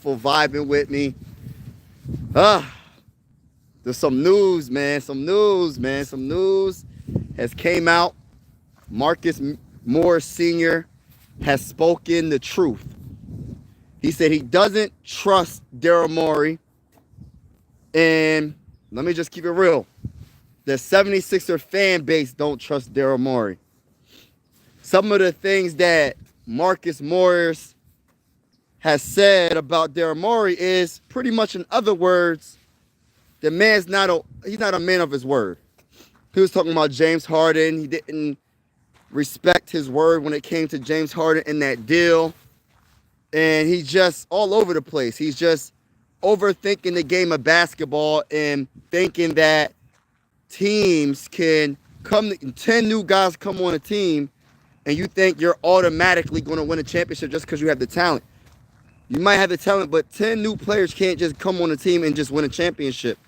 for vibing with me. There's some news, man. Some news has came out. Marcus Morris Sr. has spoken the truth. He said he doesn't trust Daryl Morey. And let me just keep it real. The 76er fan base don't trust Daryl Morey. Some of the things that Marcus Morris has said about Daryl Morey is pretty much, in other words, the man's he's not a man of his word. He was talking about James Harden. He didn't respect his word when it came to James Harden in that deal. And he's just all over the place. He's just overthinking the game of basketball and thinking that teams can 10 new guys come on a team and you think you're automatically going to win a championship just because you have the talent. You might have the talent, but 10 new players can't just come on a team and just win a championship.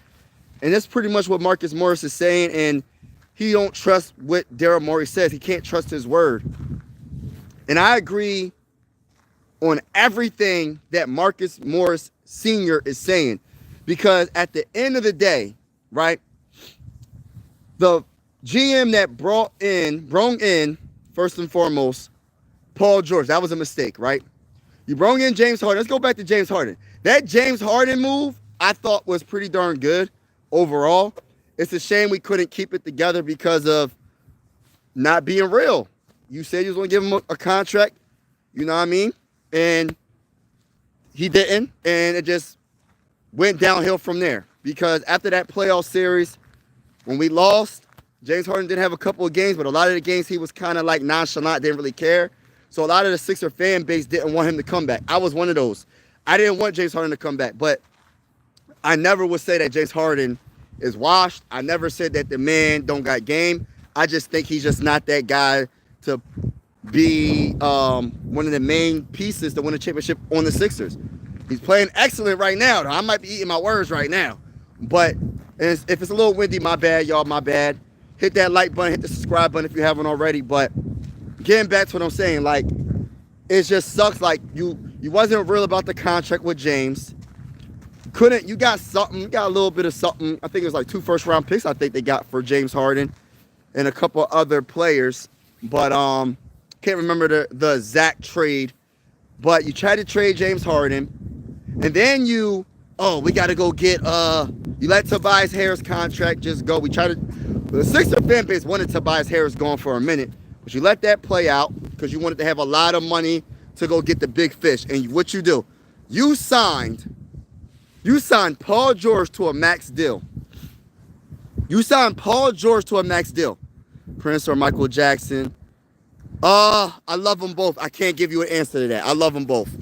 And that's pretty much what Marcus Morris is saying, and he don't trust what Daryl Morey says. He can't trust his word. And I agree on everything that Marcus Morris Sr. is saying, because at the end of the day, right, the GM that brought in, first and foremost, Paul George. That was a mistake, right? You brought in James Harden. Let's go back to James Harden. That James Harden move, I thought was pretty darn good overall. It's a shame we couldn't keep it together because of not being real. You said you was going to give him a contract, you know what I mean? And he didn't, and it just went downhill from there. Because after that playoff series, when we lost, James Harden did have a couple of games, but a lot of the games he was kind of like nonchalant, didn't really care. So a lot of the Sixer fan base didn't want him to come back. I was one of those. I didn't want James Harden to come back, but I never would say that James Harden is washed. I never said that the man don't got game. I just think he's just not that guy to be one of the main pieces to win a championship on the Sixers. He's playing excellent right now. I might be eating my words right now. But if it's a little windy, my bad, y'all, my bad. Hit that like button, hit the subscribe button if you haven't already. But getting back to what I'm saying, like, it just sucks. Like, you wasn't real about the contract with James. You got something, you got a little bit of something. I think it was like 2 first-round picks I think they got for James Harden and a couple other players. But can't remember the exact trade. But you tried to trade James Harden. And then we got to go get, you let Tobias Harris contract just go. The Sixer fan base wanted Tobias Harris gone for a minute. But you let that play out because you wanted to have a lot of money to go get the big fish. And what you do, you signed Paul George to a max deal. Prince or Michael Jackson. I love them both. I can't give you an answer to that. I love them both.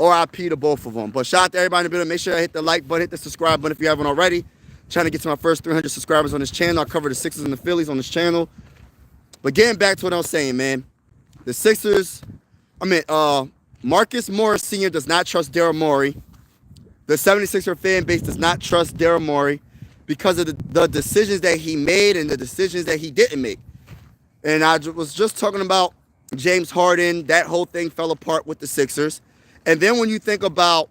RIP to both of them. But shout out to everybody in the building. Make sure I hit the like button, hit the subscribe button if you haven't already. Trying to get to my first 300 subscribers on this channel. I cover the Sixers and the Phillies on this channel. But getting back to what I was saying, man. The Sixers, Marcus Morris Sr. does not trust Daryl Morey. The 76er fan base does not trust Daryl Morey because of the decisions that he made and the decisions that he didn't make. And I was just talking about James Harden. That whole thing fell apart with the Sixers. And then when you think about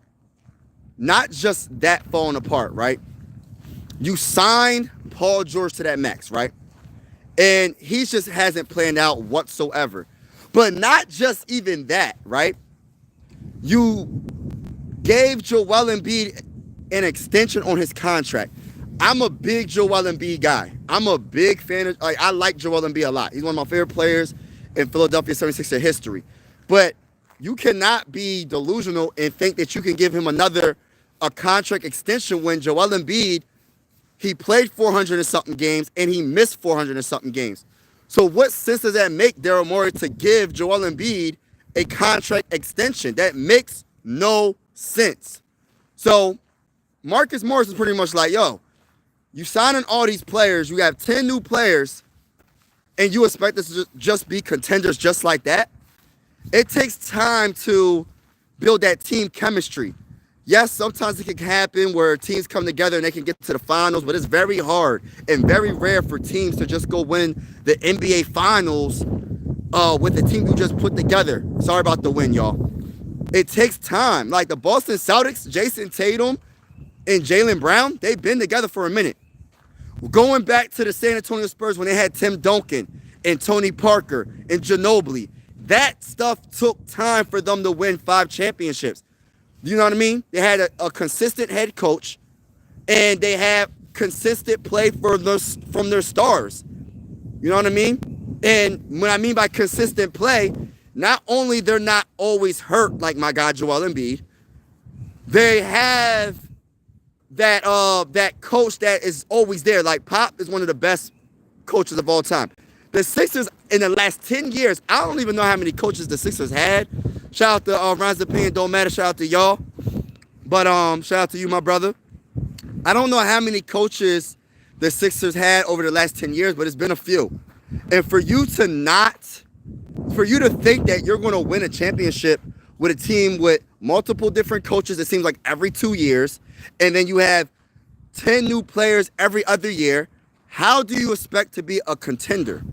not just that falling apart, right? You signed Paul George to that max, right? And he just hasn't planned out whatsoever. But not just even that, right? You gave Joel Embiid an extension on his contract. I'm a big Joel Embiid guy. I'm a big fan of, I like Joel Embiid a lot. He's one of my favorite players in Philadelphia 76er history. But you cannot be delusional and think that you can give him a contract extension when Joel Embiid, he played 400 and something games and he missed 400 and something games. So what sense does that make, Daryl Morey, to give Joel Embiid a contract extension? That makes no sense. So Marcus Morris is pretty much like, yo, you signing all these players, you have 10 new players, and you expect us to just be contenders just like that? It takes time to build that team chemistry. Yes, sometimes it can happen where teams come together and they can get to the finals, but it's very hard and very rare for teams to just go win the NBA finals with the team you just put together. Sorry about the win, y'all. It takes time. Like the Boston Celtics, Jason Tatum and Jaylen Brown, they've been together for a minute. Going back to the San Antonio Spurs when they had Tim Duncan and Tony Parker and Ginobili, that stuff took time for them to win 5 championships. You know what I mean? They had a consistent head coach, and they have consistent play from their stars. You know what I mean? And when I mean by consistent play, not only they're not always hurt like my guy Joel Embiid, they have that coach that is always there. Like Pop is one of the best coaches of all time. The Sixers in the last 10 years, I don't even know how many coaches the Sixers had. Shout out to Ron's opinion, don't matter. Shout out to y'all. But shout out to you, my brother. I don't know how many coaches the Sixers had over the last 10 years, but it's been a few. And for you to think that you're going to win a championship with a team with multiple different coaches, it seems like every 2 years, and then you have 10 new players every other year, how do you expect to be a contender?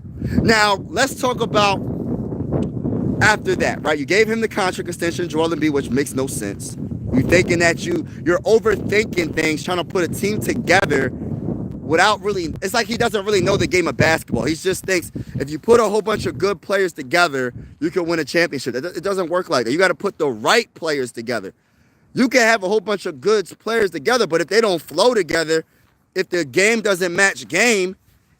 Now, let's talk about after that, right? You gave him the contract extension, Joel Embiid, which makes no sense. You're thinking that you're overthinking things, trying to put a team together without really, it's like he doesn't really know the game of basketball. He just thinks if you put a whole bunch of good players together, you can win a championship. It doesn't work like that. You got to put the right players together. You can have a whole bunch of good players together, but if they don't flow together, if the game doesn't match game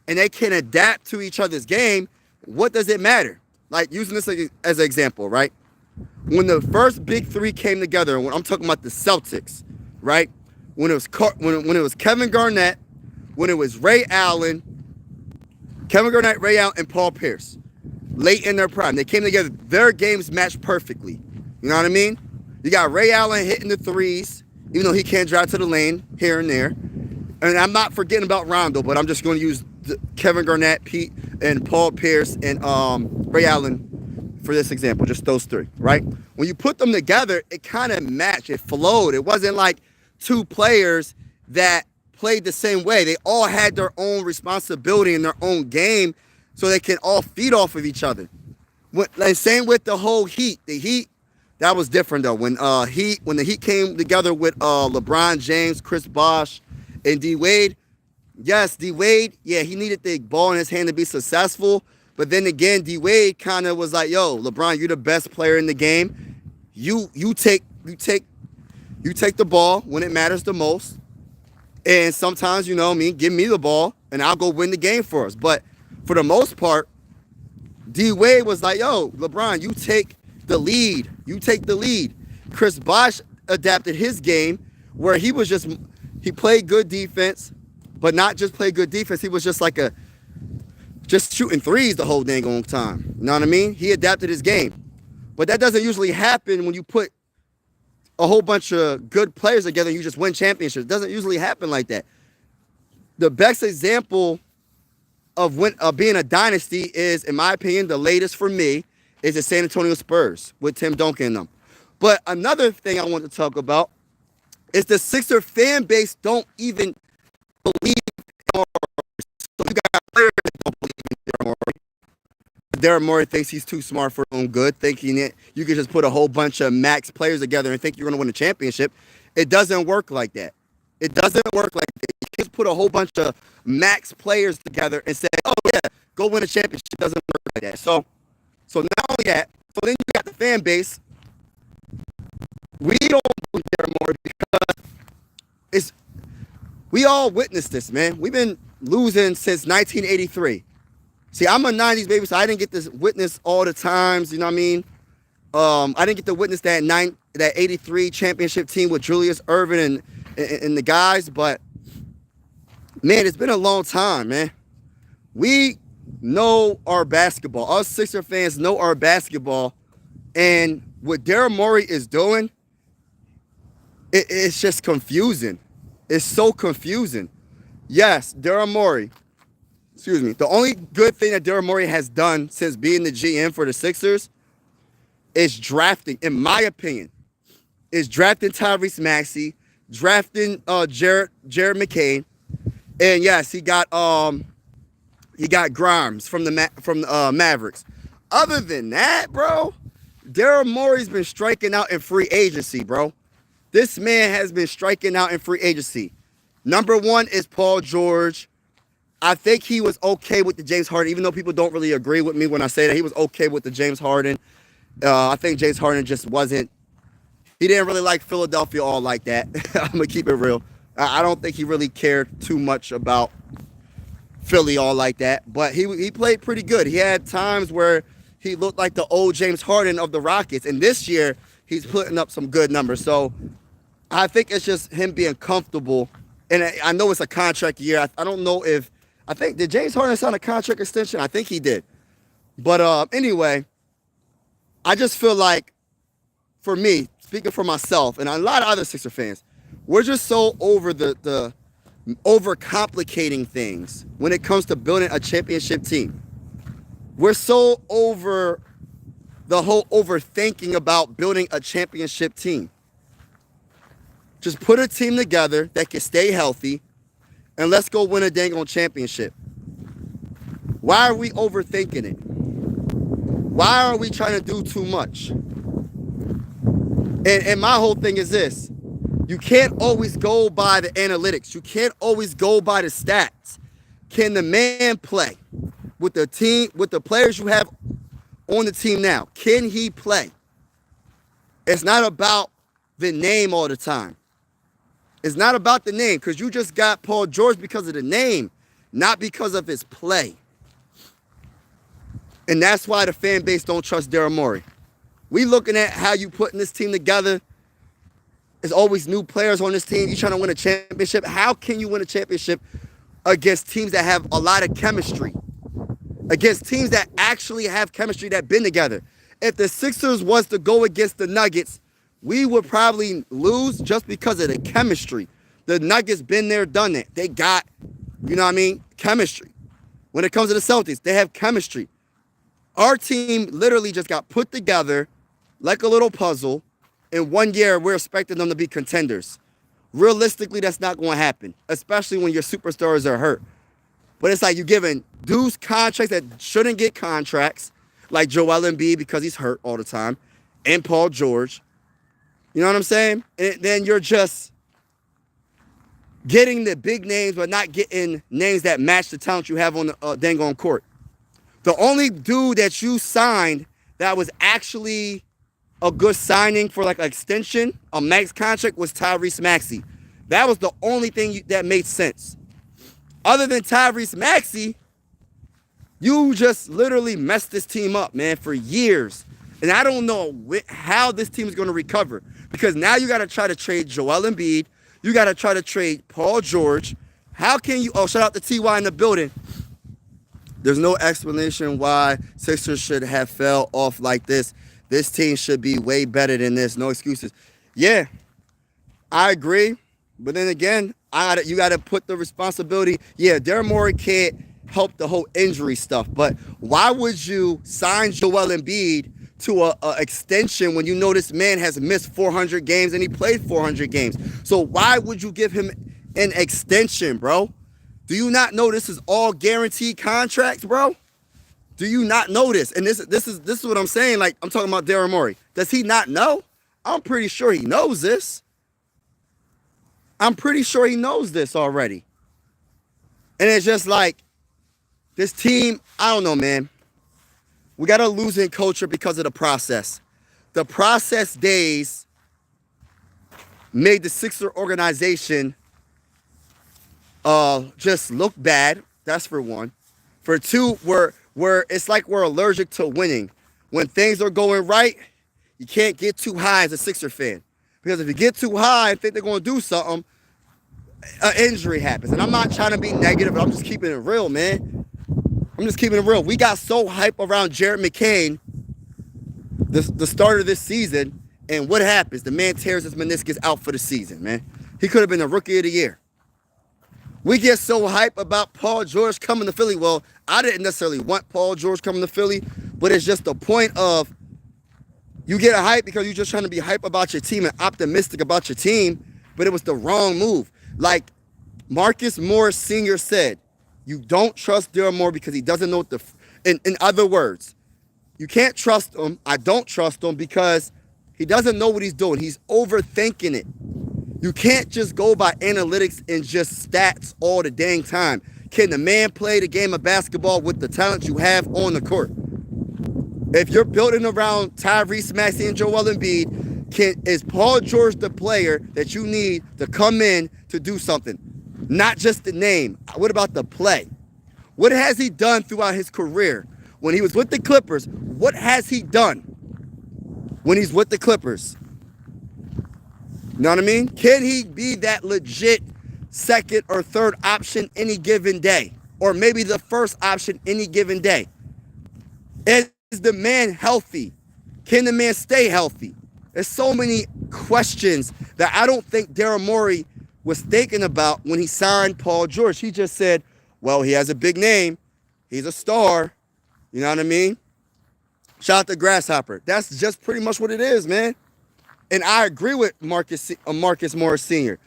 and they can adapt to each other's game, what does it matter? Like using this as an example, right? When the first big three came together, when I'm talking about the Celtics, right? When it was Kevin Garnett, when it was Ray Allen, and Paul Pierce, late in their prime, they came together. Their games matched perfectly. You know what I mean? You got Ray Allen hitting the threes, even though he can't drive to the lane here and there. And I'm not forgetting about Rondo, but I'm just going to use Kevin Garnett, Pete, and Paul Pierce, and Ray Allen for this example, just those three, right? When you put them together, it kind of matched. It flowed. It wasn't like two players that played the same way. They all had their own responsibility in their own game, so they can all feed off of each other. Same with the whole Heat. The Heat, that was different though. When the Heat came together with LeBron James, Chris Bosh, and D Wade, yes, D Wade, yeah, he needed the ball in his hand to be successful. But then again, D Wade kind of was like, "Yo, LeBron, you're the best player in the game. You take the ball when it matters the most." And sometimes, you know me, give me the ball and I'll go win the game for us. But for the most part, D Wade was like, yo, LeBron, you take the lead. You take the lead. Chris Bosh adapted his game where he played good defense, but not just play good defense. He was just just shooting threes the whole dang on time. You know what I mean? He adapted his game. But that doesn't usually happen when you put a whole bunch of good players together and you just win championships. It doesn't usually happen like that. The best example of being a dynasty is, in my opinion, the latest for me is the San Antonio Spurs with Tim Duncan and them. But another thing I want to talk about is the Sixer fan base don't even believe in Morey. So you got players that don't believe in Daryl Morey. Daryl Morey thinks he's too smart for his own good, thinking that you can just put a whole bunch of max players together and think you're going to win a championship. It doesn't work like that. It doesn't work like that. You can't just put a whole bunch of max players together and say, oh, yeah, go win a championship. It doesn't work like that. So not only that, so then you got the fan base. We don't believe Daryl Morey because we all witnessed this, man. We've been losing since 1983. See, I'm a 90s baby, so I didn't get to witness all the times, you know what I mean? I didn't get to witness that 83 championship team with Julius Erving and the guys, but, man, it's been a long time, man. We know our basketball. Us Sixer fans know our basketball, and what Daryl Morey is doing, it's just confusing. It's so confusing. Yes, Daryl Morey. Excuse me. The only good thing that Daryl Morey has done since being the GM for the Sixers is drafting, in my opinion, is drafting Tyrese Maxey, drafting Jared McCain, and yes, he got Grimes from the Mavericks. Other than that, bro, Daryl Morey's been striking out in free agency, bro. This man has been striking out in free agency. Number one is Paul George. I think he was okay with the James Harden, even though people don't really agree with me when I say that. He was okay with the James Harden. I think James Harden just wasn't, he didn't really like Philadelphia all like that. I'm going to keep it real. I don't think he really cared too much about Philly all like that. But he played pretty good. He had times where he looked like the old James Harden of the Rockets. And this year, he's putting up some good numbers. So I think it's just him being comfortable. And I know it's a contract year. I don't know if, did James Harden sign a contract extension? I think he did. But anyway, I just feel like, for me, speaking for myself and a lot of other Sixer fans, we're just so over the overcomplicating things when it comes to building a championship team. We're so over the whole overthinking about building a championship team. Just put a team together that can stay healthy and let's go win a dang on championship. Why are we overthinking it? Why are we trying to do too much? And my whole thing is this. You can't always go by the analytics. You can't always go by the stats. Can the man play with the team, with the players you have on the team now? Can he play? It's not about the name all the time. It's not about the name, because you just got Paul George because of the name, not because of his play. And that's why the fan base don't trust Daryl Morey. We looking at how you putting this team together. There's always new players on this team. You trying to win a championship. How can you win a championship against teams that have a lot of chemistry? Against teams that actually have chemistry, that been together. If the Sixers was to go against the Nuggets, we would probably lose just because of the chemistry. The Nuggets been there, done that. They got, chemistry. When it comes to the Celtics, they have chemistry. Our team literally just got put together like a little puzzle. In 1 year, we're expecting them to be contenders. Realistically, that's not going to happen, especially when your superstars are hurt. But it's like you're giving dudes contracts that shouldn't get contracts, like Joel Embiid because he's hurt all the time, and Paul George. You know what I'm saying? And then you're just getting the big names, but not getting names that match the talent you have on the dang on court. The only dude that you signed that was actually a good signing for like an extension, a max contract, was Tyrese Maxey. That was the only thing that made sense. Other than Tyrese Maxey, you just literally messed this team up, man, for years. And I don't know how this team is going to recover, because now you got to try to trade Joel Embiid. You got to try to trade Paul George. How can you? Oh, shout out to TY in the building. There's no explanation why Sixers should have fell off like this. This team should be way better than this. No excuses. Yeah, I agree. But then again, you got to put the responsibility. Yeah, Daryl Morey can't help the whole injury stuff. But why would you sign Joel Embiid to a extension when you know this man has missed 400 games and he played 400 games? So why would you give him an extension, bro? Do you not know this is all guaranteed contracts, bro? Do you not know this? And this is what I'm saying. Like, I'm talking about Daryl Morey. Does he not know? I'm pretty sure he knows this. I'm pretty sure he knows this already. And it's just like, this team, I don't know, man. We got a losing culture because of the process. The process days made the Sixer organization just look bad. That's for one. For two, it's like we're allergic to winning. When things are going right, you can't get too high as a Sixer fan. Because if you get too high and think they're going to do something, an injury happens. And I'm not trying to be negative, but I'm just keeping it real, man. I'm just keeping it real. We got so hype around Jared McCain, the start of this season, and what happens? The man tears his meniscus out for the season, man. He could have been the rookie of the year. We get so hype about Paul George coming to Philly. Well, I didn't necessarily want Paul George coming to Philly, but it's just the point of you get a hype because you're just trying to be hype about your team and optimistic about your team, but it was the wrong move. Like Marcus Morris Sr. said, you don't trust Daryl Morey because he doesn't know what in other words, You can't trust him. I don't trust him because he doesn't know what he's doing. He's overthinking it. You can't just go by analytics and just stats all the dang time. Can the man play the game of basketball with the talent you have on the court? If you're building around Tyrese Maxey and Joel Embiid, is Paul George the player that you need to come in to do something? Not just the name. What about the play? What has he done throughout his career? When he was with the Clippers, what has he done when he's with the Clippers? You know what I mean? Can he be that legit second or third option any given day? Or maybe the first option any given day? Is the man healthy? Can the man stay healthy? There's so many questions that I don't think Daryl Morey was thinking about when he signed Paul George. He just said, well, he has a big name. He's a star. You know what I mean? Shout out to Grasshopper. That's just pretty much what it is, man. And I agree with Marcus Morris Sr.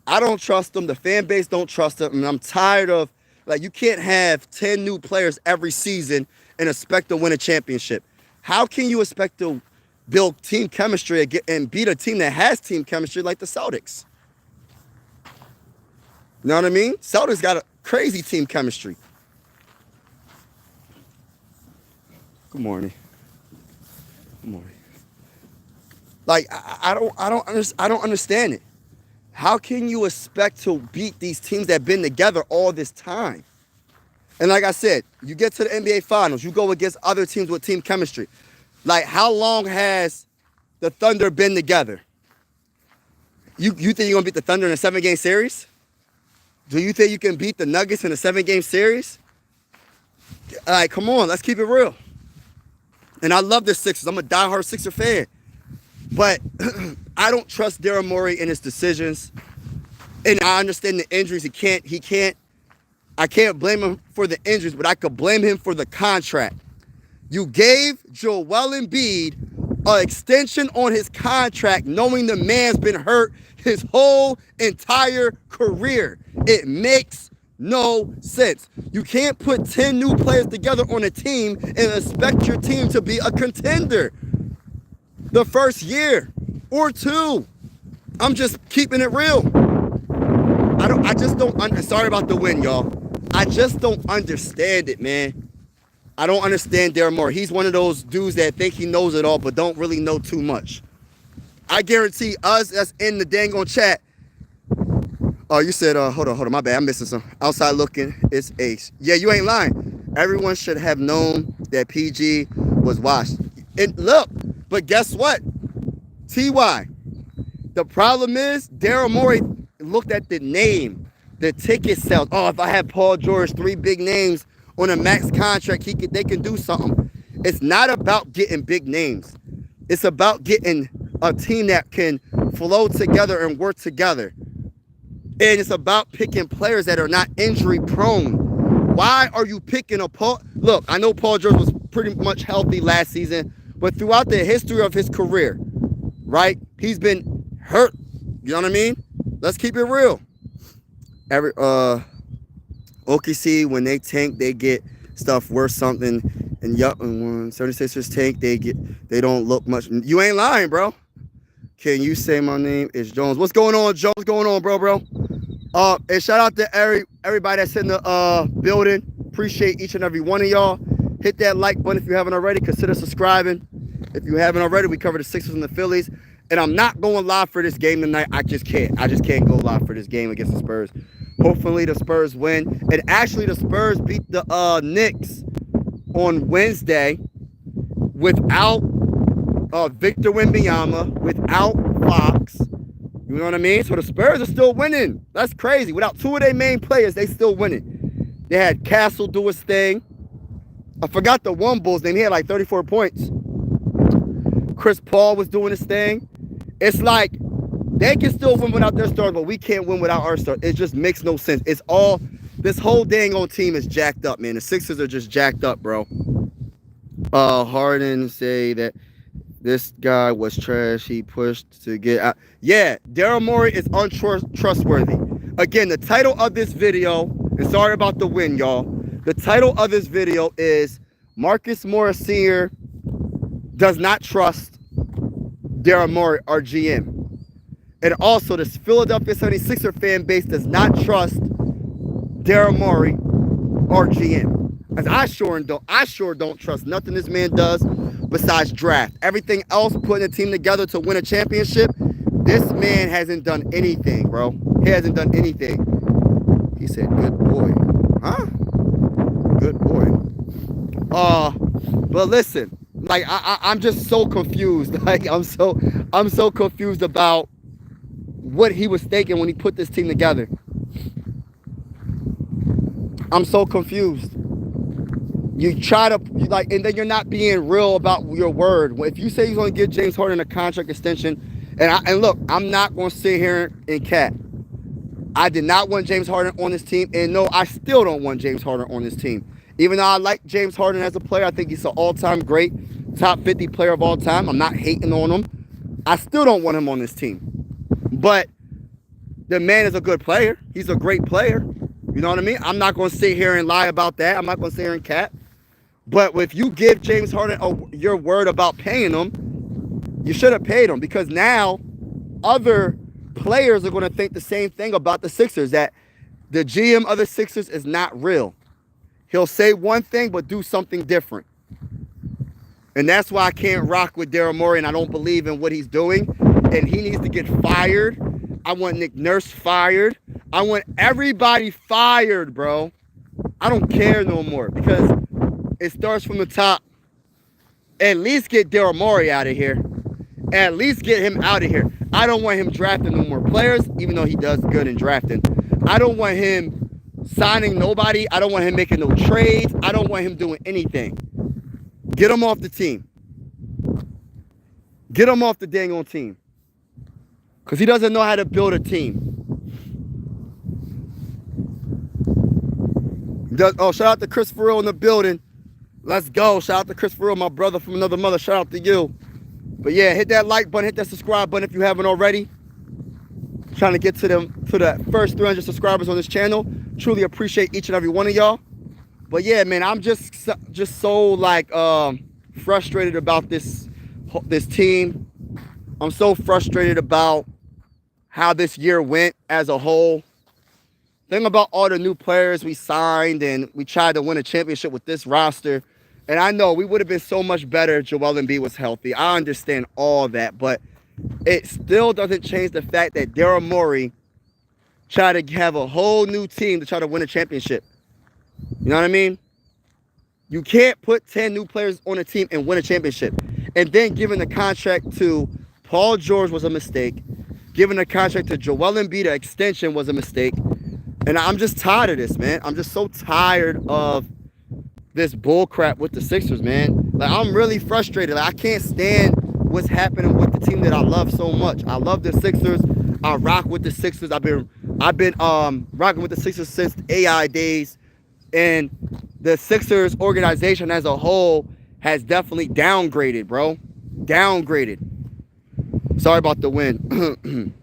I don't trust him. The fan base don't trust him. And I'm tired of, like, you can't have 10 new players every season and expect to win a championship. How can you expect to build team chemistry and beat a team that has team chemistry like the Celtics? You know what I mean? Celtics got a crazy team chemistry. Good morning. Good morning. Like, I don't understand it. How can you expect to beat these teams that have been together all this time? And like I said, you get to the NBA Finals, you go against other teams with team chemistry. Like, how long has the Thunder been together? You think you're going to beat the Thunder in a 7-game series? Do you think you can beat the Nuggets in a 7-game series? All right, come on, let's keep it real. And I love the Sixers. I'm a diehard Sixer fan. But I don't trust Daryl Morey in his decisions. And I understand the injuries. I can't blame him for the injuries, but I could blame him for the contract. You gave Joel Embiid an extension on his contract knowing the man's been hurt his whole entire career. It makes no sense. You can't put 10 new players together on a team and expect your team to be a contender the first year or two. I'm just keeping it real. Sorry about the win, y'all. I just don't understand it, man. I don't understand Daryl Morey. He's one of those dudes that think he knows it all, but don't really know too much. I guarantee us that's in the dang on chat. Oh, you said, hold on, my bad. I'm missing some. Outside looking, it's Ace. Yeah, you ain't lying. Everyone should have known that PG was washed. And look, but guess what? TY, the problem is Daryl Morey looked at the name, the ticket sales. Oh, if I had Paul George, 3 big names on a max contract, they can do something. It's not about getting big names. It's about getting a team that can flow together and work together. And it's about picking players that are not injury prone. Why are you picking a Paul? Look, I know Paul George was pretty much healthy last season, but throughout the history of his career, right, he's been hurt. You know what I mean? Let's keep it real. OKC, when they tank, they get stuff worth something. And when 76ers tank, they don't look much. You ain't lying, bro. Can you say my name is Jones? What's going on, Joe? What's going on, bro? And shout out to everybody that's in the building. Appreciate each and every one of y'all. Hit that like button if you haven't already. Consider subscribing. If you haven't already, we cover the Sixers and the Phillies. And I'm not going live for this game tonight. I just can't go live for this game against the Spurs. Hopefully the Spurs win. And actually the Spurs beat the Knicks on Wednesday without Victor Wembanyama, without Fox. You know what I mean? So the Spurs are still winning. That's crazy. Without 2 of their main players, they still winning. They had Castle do his thing. I forgot the one Bull's name. He had like 34 points. Chris Paul was doing his thing. It's like they can still win without their stars, but we can't win without our stars. It just makes no sense. This whole dang on team is jacked up, man. The Sixers are just jacked up, bro. Harden say that this guy was trash. He pushed to get out. Yeah, Daryl Morey is untrustworthy. Again, the title of this video, and sorry about the win, y'all. The title of this video is Marcus Morris Sr. does not trust Daryl Morey, our GM. And also, the Philadelphia 76er fan base does not trust Daryl Morey, our GM. As I sure don't trust nothing this man does besides draft. Everything else, putting a team together to win a championship, this man hasn't done anything, bro. He hasn't done anything. He said, good boy. Huh? Good boy. But listen, like I'm just so confused. Like I'm so confused about what he was thinking when he put this team together. I'm so confused. You try to and then you're not being real about your word. If you say you're going to give James Harden a contract extension, and look, I'm not going to sit here and cat. I did not want James Harden on this team, and no, I still don't want James Harden on this team. Even though I like James Harden as a player, I think he's an all-time great, top 50 player of all time. I'm not hating on him. I still don't want him on this team. But the man is a good player. He's a great player. You know what I mean? I'm not going to sit here and lie about that. I'm not going to sit here and cat. But if you give James Harden your word about paying him, you should have paid him, because now other players are going to think the same thing about the Sixers, that the GM of the Sixers is not real. He'll say one thing but do something different. And that's why I can't rock with Daryl Morey, and I don't believe in what he's doing. And he needs to get fired. I want Nick Nurse fired. I want everybody fired, bro. I don't care no more, because it starts from the top. At least get Daryl Morey out of here. At least get him out of here. I don't want him drafting no more players, even though he does good in drafting. I don't want him signing nobody. I don't want him making no trades. I don't want him doing anything. Get him off the team. Get him off the dang on team. Because he doesn't know how to build a team. Shout out to Chris Farrell in the building. Let's go. Shout out to Chris Farrell, my brother from another mother. Shout out to you. But yeah, hit that like button, hit that subscribe button if you haven't already. Trying to get to the first 300 subscribers on this channel. Truly appreciate each and every one of y'all. But yeah, man, I'm just so like frustrated about this team. I'm so frustrated about how this year went as a whole. Think about all the new players we signed, and we tried to win a championship with this roster. And I know we would have been so much better if Joel Embiid was healthy. I understand all that, but it still doesn't change the fact that Daryl Morey tried to have a whole new team to try to win a championship. You know what I mean? You can't put 10 new players on a team and win a championship. And then giving the contract to Paul George was a mistake. Giving the contract to Joel Embiid, an extension, was a mistake. And I'm just tired of this, man. I'm just so tired of this bull crap with the Sixers, man. Like, I'm really frustrated. Like, I can't stand what's happening with the team that I love so much. I love the Sixers. I rock with the Sixers. I've been rocking with the Sixers since AI days. And the Sixers organization as a whole has definitely downgraded, bro. Downgraded. Sorry about the win.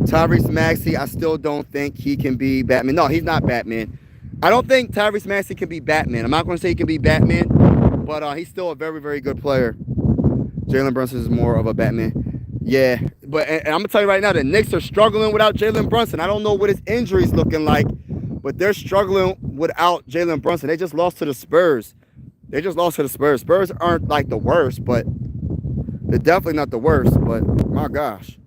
Tyrese Maxey, I still don't think he can be Batman. No, he's not Batman. I don't think Tyrese Maxey can be Batman. I'm not going to say he can be Batman, but he's still a very, very good player. Jalen Brunson is more of a Batman. Yeah, but and I'm going to tell you right now, the Knicks are struggling without Jalen Brunson. I don't know what his injury's looking like, but they're struggling without Jalen Brunson. They just lost to the Spurs. Spurs aren't like the worst, but they're definitely not the worst. But my gosh.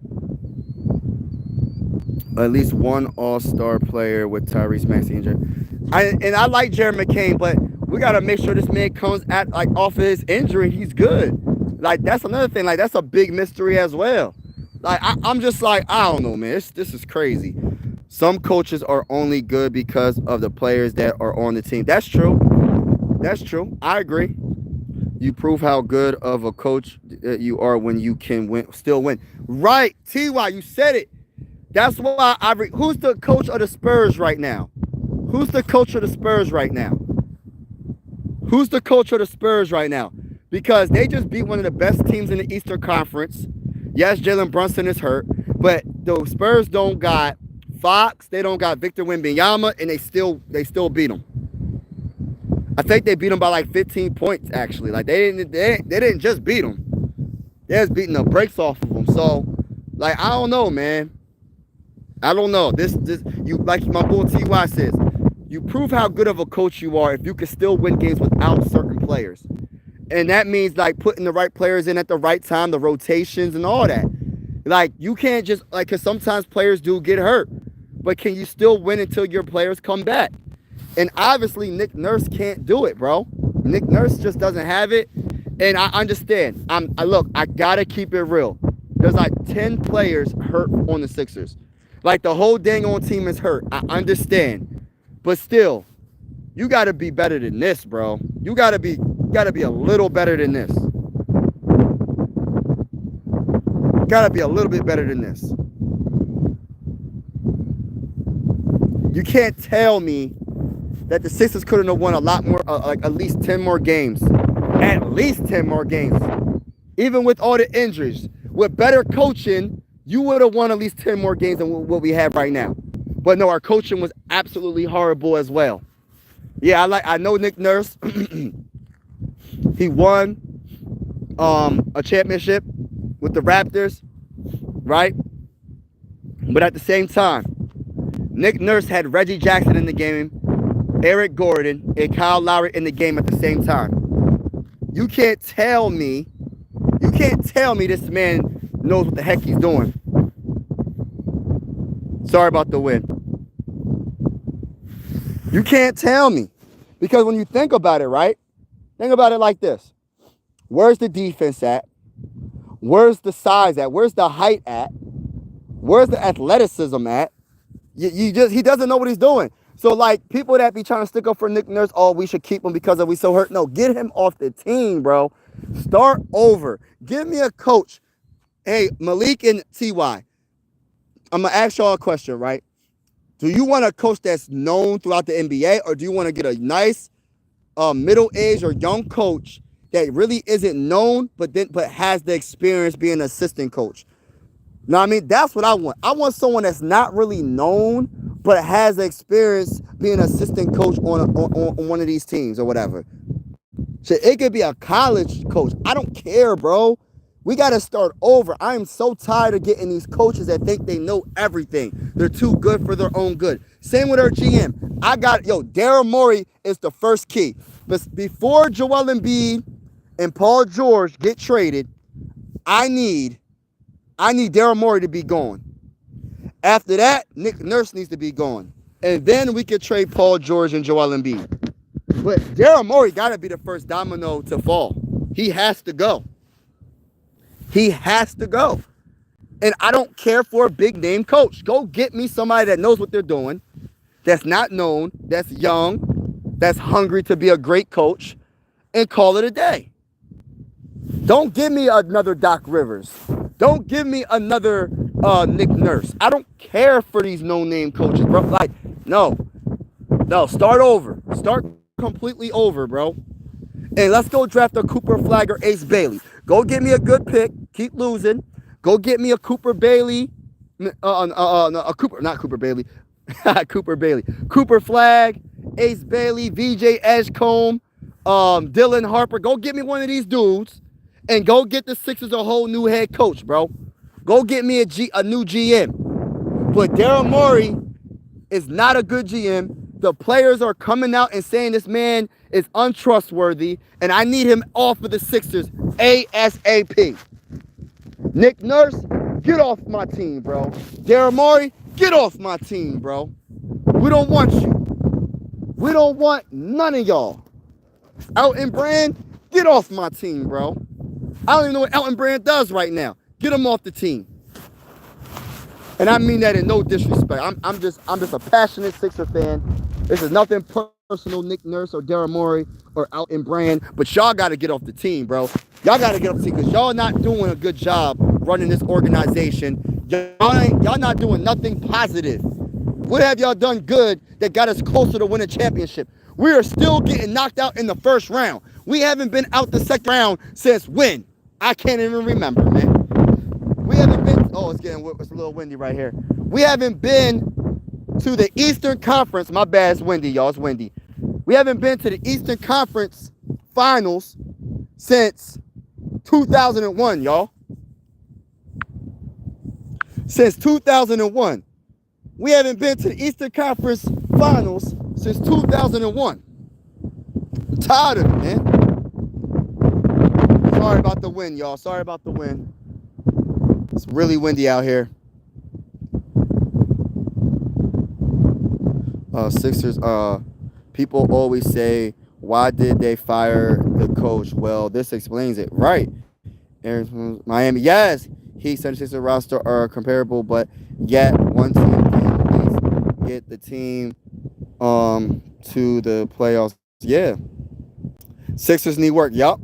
At least one all-star player with Tyrese Maxey injured. I like Jared McCain, but we got to make sure this man comes at off of his injury. He's good. Like, that's another thing. Like, that's a big mystery as well. Like, I'm just like, I don't know, man. This is crazy. Some coaches are only good because of the players that are on the team. That's true. That's true. I agree. You prove how good of a coach you are when you can still win. Right, T.Y., you said it. That's why who's the coach of the Spurs right now? Who's the coach of the Spurs right now? Who's the coach of the Spurs right now? Because they just beat one of the best teams in the Eastern Conference. Yes, Jalen Brunson is hurt, but the Spurs don't got Fox, they don't got Victor Wembanyama, and they still beat them. I think they beat them by like 15 points, actually. Like, they didn't just beat them. They was beating the brakes off of them. So, like, I don't know, man. I don't know. This, you, like my boy TY says, you prove how good of a coach you are if you can still win games without certain players. And that means, like, putting the right players in at the right time, the rotations and all that. Like, you can't just, like, because sometimes players do get hurt. But can you still win until your players come back? And obviously, Nick Nurse can't do it, bro. Nick Nurse just doesn't have it. And I understand. Look, I got to keep it real. There's like 10 players hurt on the Sixers. Like, the whole dang on team is hurt. I understand. But still, you got to be better than this, bro. You got to be a little better than this. Got to be a little bit better than this. You can't tell me that the Sixers couldn't have won a lot more, like at least 10 more games. At least 10 more games. Even with all the injuries. With better coaching, you would have won at least 10 more games than what we have right now. But no, our coaching was absolutely horrible as well. Yeah, I know Nick Nurse. He won a championship with the Raptors, right? But at the same time, Nick Nurse had Reggie Jackson in the game, Eric Gordon, and Kyle Lowry in the game at the same time. You can't tell me this man knows what the heck he's doing. Sorry about the win. You can't tell me. Because when you think about it, right? Think about it like this. Where's the defense at? Where's the size at? Where's the height at? Where's the athleticism at? He doesn't know what he's doing. So, like, people that be trying to stick up for Nick Nurse, oh, we should keep him because we so hurt. No, get him off the team, bro. Start over. Give me a coach. Hey, Malik and TY, I'm going to ask y'all a question, right? Do you want a coach that's known throughout the NBA, or do you want to get a nice middle-aged or young coach that really isn't known but has the experience being an assistant coach? You know what I mean? That's what I want. I want someone that's not really known but has the experience being an assistant coach on one of these teams or whatever. So it could be a college coach. I don't care, bro. We got to start over. I am so tired of getting these coaches that think they know everything. They're too good for their own good. Same with our GM. Daryl Morey is the first key. But before Joel Embiid and Paul George get traded, I need Daryl Morey to be gone. After that, Nick Nurse needs to be gone. And then we could trade Paul George and Joel Embiid. But Daryl Morey got to be the first domino to fall. He has to go. He has to go. And I don't care for a big name coach. Go get me somebody that knows what they're doing, that's not known, that's young, that's hungry to be a great coach, and call it a day. Don't give me another Doc Rivers. Don't give me another Nick Nurse. I don't care for these no-name coaches, bro. Like, no, start over. Start completely over, bro. And let's go draft a Cooper Flag or Ace Bailey. Go get me a good pick. Keep losing. Go get me a Cooper Bailey. Cooper Bailey. Cooper Flag, Ace Bailey, VJ Edgecombe, Dylan Harper. Go get me one of these dudes and go get the Sixers a whole new head coach, bro. Go get me a new GM. But Daryl Morey is not a good GM. The players are coming out and saying this man is untrustworthy, and I need him off of the Sixers ASAP. Nick Nurse, get off my team, bro. Daryl Morey, get off my team, bro. We don't want you. We don't want none of y'all. Elton Brand, get off my team, bro. I don't even know what Elton Brand does right now. Get him off the team. And I mean that in no disrespect. I'm just a passionate Sixer fan. This is nothing personal, Nick Nurse or Daryl Morey or Elton Brand, but y'all got to get off the team, bro. Y'all got to get off the team because y'all not doing a good job running this organization. Y'all not doing nothing positive. What have y'all done good that got us closer to win a championship? We are still getting knocked out in the first round. We haven't been out the second round since when? I can't even remember, man. We haven't been, it's a little windy right here. We haven't been to the Eastern Conference. My bad, it's windy, y'all. It's windy. We haven't been to the Eastern Conference Finals since 2001, y'all. Since 2001. We haven't been to the Eastern Conference Finals since 2001. I'm tired of it, man. Sorry about the wind, y'all. Sorry about the wind. It's really windy out here. Sixers, people always say, why did they fire the coach? Well, this explains it. Right. Miami, yes. He said the roster are comparable, but yet one team can at least get the team to the playoffs. Yeah. Sixers need work. Yup.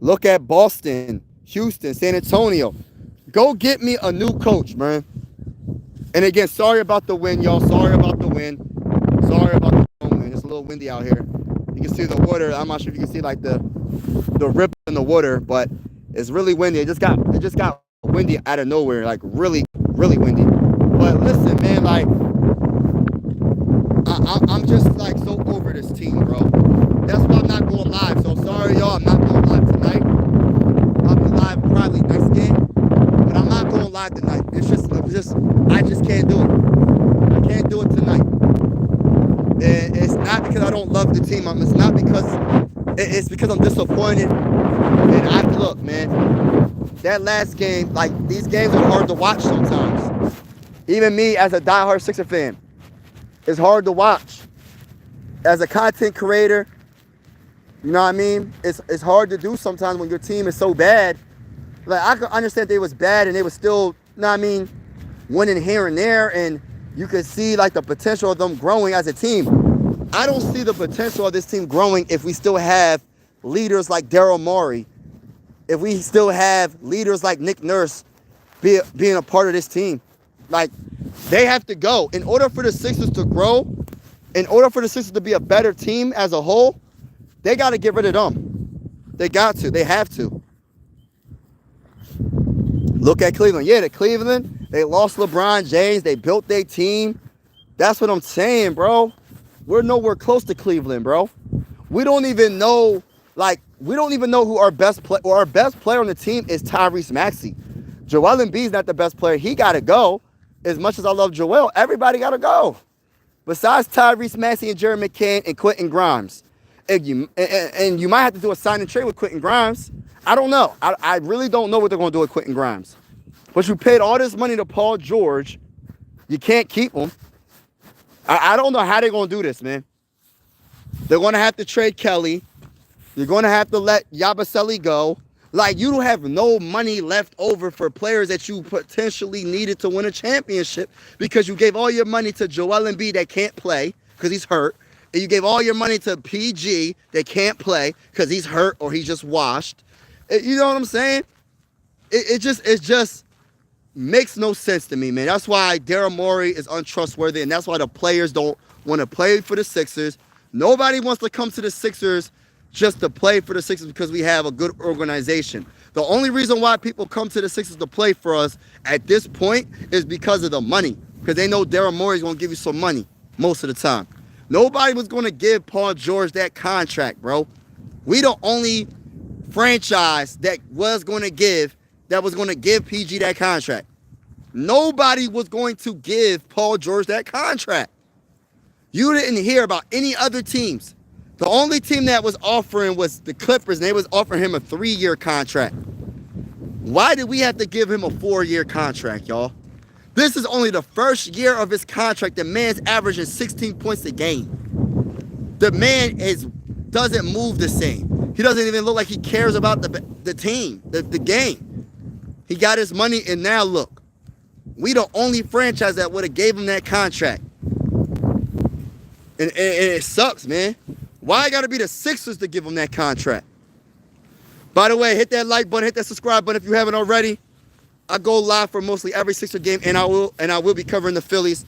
Look at Boston, Houston, San Antonio. Go get me a new coach, man. And again, sorry about the wind, y'all. Sorry about the wind. Sorry about the wind. It's a little windy out here. You can see the water. I'm not sure if you can see like the ripple in the water, but it's really windy. It just got windy out of nowhere, like really, really windy. But listen, man, like I'm just like so over this team, bro. That's why I'm not going live. So sorry, y'all. I'm not going live tonight. I'll be live probably next game, but I'm not going live tonight. It's just I just can't do it. I can't do it tonight. And it's not because I don't love the team. It's not because it's because I'm disappointed. And I look, man, that last game, like these games are hard to watch sometimes. Even me as a diehard Sixer fan, it's hard to watch. As a content creator, you know what I mean? It's hard to do sometimes when your team is so bad. Like I could understand they was bad and they was still, you know what I mean, winning here and there, and you could see like the potential of them growing as a team. I don't see the potential of this team growing if we still have leaders like Daryl Morey, if we still have leaders like Nick Nurse being a part of this team. Like, they have to go. In order for the Sixers to grow, in order for the Sixers to be a better team as a whole, they got to get rid of them. They got to. They have to. Look at Cleveland. Yeah, Cleveland, they lost LeBron James. They built their team. That's what I'm saying, bro. We're nowhere close to Cleveland, bro. We don't even know, who our best player, or our best player on the team is Tyrese Maxey. Joel Embiid's not the best player. He got to go. As much as I love Joel, everybody got to go. Besides Tyrese Maxey and Jerry McCann and Quentin Grimes. And you might have to do a sign and trade with Quentin Grimes. I don't know. I really don't know what they're going to do with Quentin Grimes. But you paid all this money to Paul George. You can't keep him. I don't know how they're going to do this, man. They're going to have to trade Kelly. You're going to have to let Yabusele go. Like, you don't have no money left over for players that you potentially needed to win a championship because you gave all your money to Joel Embiid that can't play because he's hurt. And you gave all your money to PG that can't play because he's hurt or he's just washed. You know what I'm saying? It just makes no sense to me, man. That's why Daryl Morey is untrustworthy, and that's why the players don't want to play for the Sixers. Nobody wants to come to the Sixers just to play for the Sixers because we have a good organization. The only reason why people come to the Sixers to play for us at this point is because of the money, because they know Daryl Morey is going to give you some money most of the time. Nobody was going to give Paul George that contract, bro. We the only franchise that was going to give PG that contract. Nobody was going to give Paul George that contract. You didn't hear about any other teams. The only team that was offering was the Clippers, and they was offering him a 3-year contract. Why did we have to give him a 4-year contract, y'all? This is only the first year of his contract. The man's averaging 16 points a game. The man doesn't move the same. He doesn't even look like he cares about the team, the game. He got his money, and now look. We the only franchise that would have gave him that contract. And it sucks, man. Why got to be the Sixers to give him that contract? By the way, hit that like button, hit that subscribe button if you haven't already. I go live for mostly every Sixer game, and I will be covering the Phillies.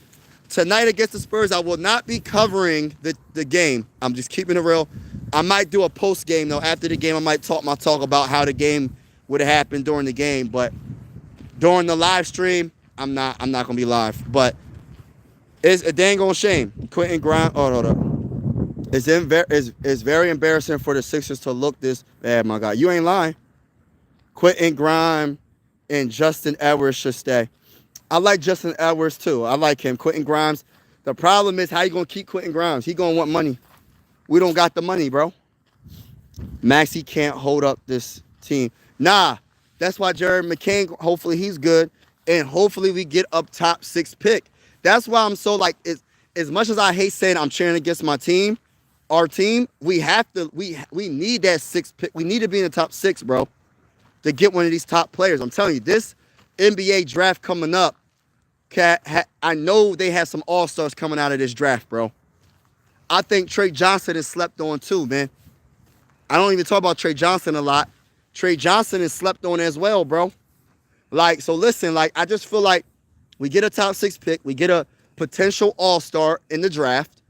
Tonight against the Spurs, I will not be covering the game. I'm just keeping it real. I might do a post game though. After the game, I might talk about how the game would have happened during the game, but during the live stream, I'm not gonna be live. But it's a dang on shame. Quentin Grimes. Oh, hold up. It's very embarrassing for the Sixers to look this bad, my God. You ain't lying. Quentin Grimes and Justin Edwards should stay. I like Justin Edwards too. I like him. Quentin Grimes. The problem is how you gonna keep Quentin Grimes? He gonna want money. We don't got the money, bro. Maxey can't hold up this team. Nah, that's why Jared McCain, hopefully he's good. And hopefully we get up top 6 pick. That's why I'm so like, as much as I hate saying I'm cheering against my team, our team, we need that 6 pick. We need to be in the top 6, bro, to get one of these top players. I'm telling you, this NBA draft coming up, I know they have some all-stars coming out of this draft, bro. I think Trey Johnson is slept on too, man. I don't even talk about Trey Johnson a lot. Trey Johnson is slept on as well, bro. Like, so listen, like, I just feel like we get a top 6 pick. We get a potential all-star in the draft.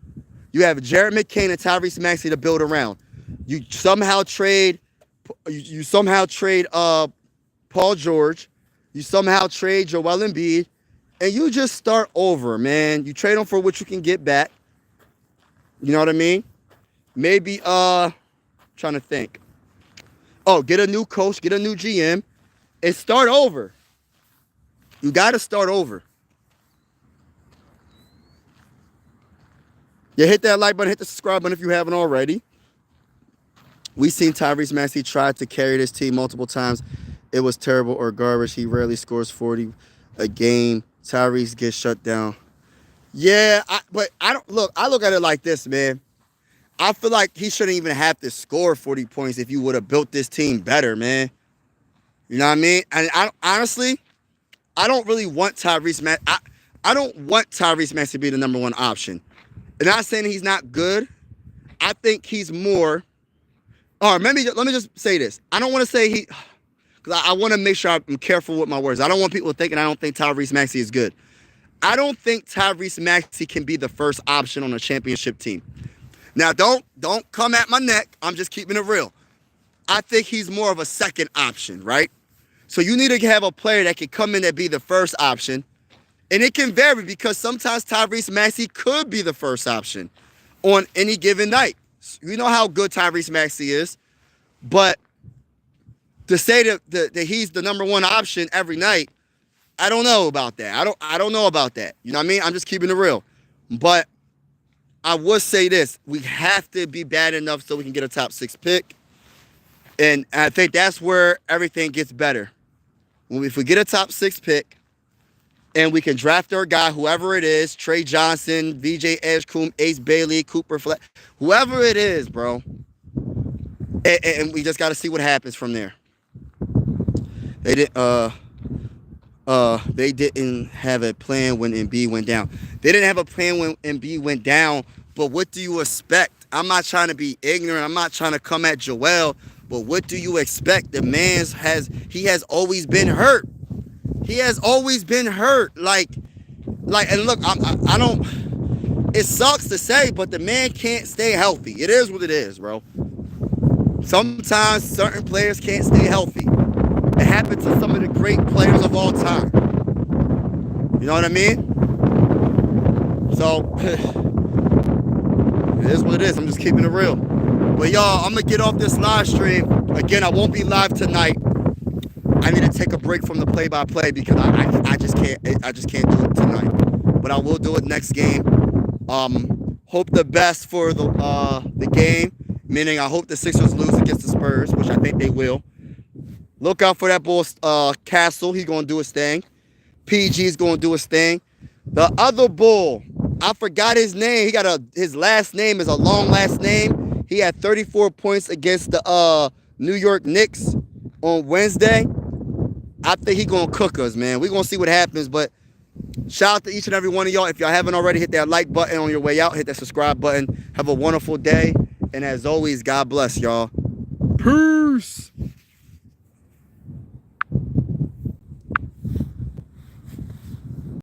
You have Jared McCain and Tyrese Maxey to build around. You somehow trade Paul George. You somehow trade Joel Embiid. And you just start over, man. You trade them for what you can get back. You know what I mean? Maybe, trying to think. Oh, get a new coach, get a new GM, and start over. You got to start over. Yeah, hit that like button, hit the subscribe button if you haven't already. We've seen Tyrese Maxey try to carry this team multiple times. It was terrible or garbage. He rarely scores 40 a game. Tyrese gets shut down. Yeah, but I look at it like this, man. I feel like he shouldn't even have to score 40 points if you would have built this team better, man. You know what I mean? And honestly, I don't really want Tyrese Maxey. I don't want Tyrese Maxey to be the number 1 option. And not saying he's not good. I think he's more. Or let me just say this. I don't want to say because I want to make sure I'm careful with my words. I don't want people thinking I don't think Tyrese Maxey is good. I don't think Tyrese Maxey can be the first option on a championship team. Now, don't come at my neck. I'm just keeping it real. I think he's more of a second option, right? So you need to have a player that can come in and be the first option. And it can vary because sometimes Tyrese Maxey could be the first option on any given night. You know how good Tyrese Maxey is. But to say that he's the number 1 option every night, I don't know about that. I don't know about that. You know what I mean? I'm just keeping it real. But I would say this. We have to be bad enough so we can get a top 6 pick. And I think that's where everything gets better. If we get a top 6 pick and we can draft our guy, whoever it is, Trey Johnson, VJ Edgecombe, Ace Bailey, Cooper Flat, whoever it is, bro. And we just got to see what happens from there. They didn't have a plan when Embiid went down. They didn't have a plan when Embiid went down, but what do you expect? I'm not trying to be ignorant. I'm not trying to come at Joel, but what do you expect? The man has always been hurt. He has always been hurt. Like, and look, I don't. It sucks to say, but the man can't stay healthy. It is what it is, bro. Sometimes certain players can't stay healthy. It happens to some of the great players of all time. You know what I mean? So, it is what it is. I'm just keeping it real. But y'all, I'm going to get off this live stream. Again, I won't be live tonight. I need to take a break from the play-by-play because I just can't do it tonight. But I will do it next game. Hope the best for the game. Meaning I hope the Sixers lose against the Spurs, which I think they will. Look out for that bull, Castle. He's going to do his thing. PG's going to do his thing. The other bull, I forgot his name. His last name is a long last name. He had 34 points against the New York Knicks on Wednesday. I think he's going to cook us, man. We're going to see what happens, but shout out to each and every one of y'all. If y'all haven't already, hit that like button on your way out. Hit that subscribe button. Have a wonderful day. And as always, God bless y'all. Peace.